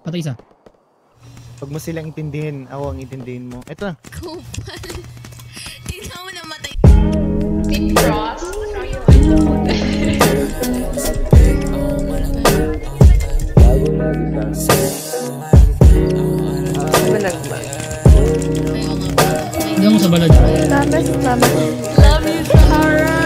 Patay isa. Huwag mo silang intindihin, ako ang intindihin mo. Ito na. Kupal. Tingnan mo namatay. It cross. Balag ba? Hindi mo sa balag. Love you, Sahara.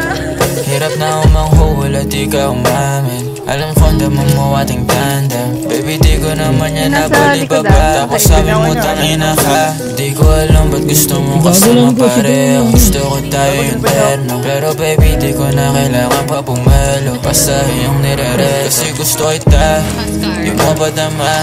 Hirap na umanghul at di ka umamin. Alam ko naman mo ating tandem. Baby di ko naman yan nabalik baba. Tapos sabi mo tangina ka. Di ko alam ba't gusto mo kasama pareho. Gusto ko tayo yung terno. Pero baby di ko na kailangan pa pumelo. Basta yung nire-red. Kasi gusto kita. Di mo ba tama?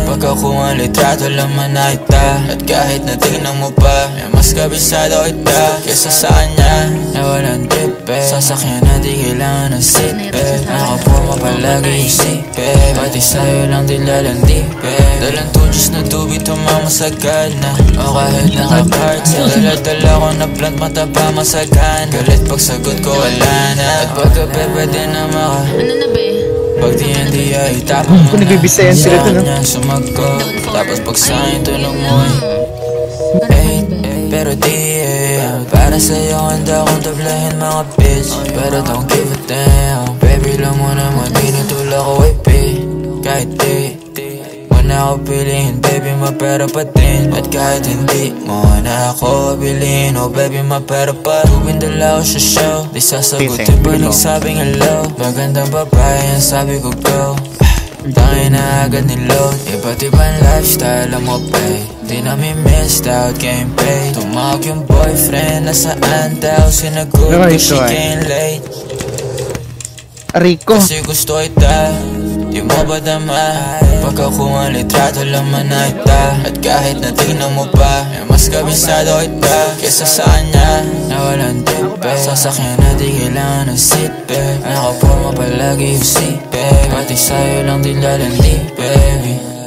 Pagka kung ang litrato laman na kita. At kahit na tingnan mo pa, mas kabisado kita kesa sa kanya na walang trip eh. Sasakyan na di kailangan ng seat eh. Nakaporma palagi isip eh. Pati sa'yo lang di lalandi eh. Dalang tudyos na tubig tumamasagad na. O kahit naka-card sa dala-dala ko na plant mataba masagan. Galit pag sagot ko wala na. At pagkape pwede na maka Ano na ba eh? pag di ay tapang mo na nagbibisayan sila sa to, no? kanya sumagot. Tapos pag sa'yo tunog mo pero di para sa'yo handa akong tablahin mga bitch. Pero don't give a damn. Baby lang mo naman pinutula ko ay P. Kahit di na ako piliin, baby mapera pa din. At kahit hindi mo na ako bilhin, oh baby mapera pa. Tuwing dala ko sa show, di sasagutin pa nagsabing hello. Magandang babae, ang sabi ko go. Tangin na agad niload. Iba't ibang lifestyle ang mo pay. Di namin missed out, game pay. Tumawag yung boyfriend, nasaan daw. Sinagot ko she came late. Rico. Kasi gusto kita, di mo ba dama? Pagka kung ang litrato laman na ita. At kahit na tingnan mo pa, mas kabisado kita kesa sa kanya na walang tipe. Sasakyan na di kailangan ng seatbelt. Nakaporma palagi yung seatbelt. Pati sa'yo lang di lalandi, baby.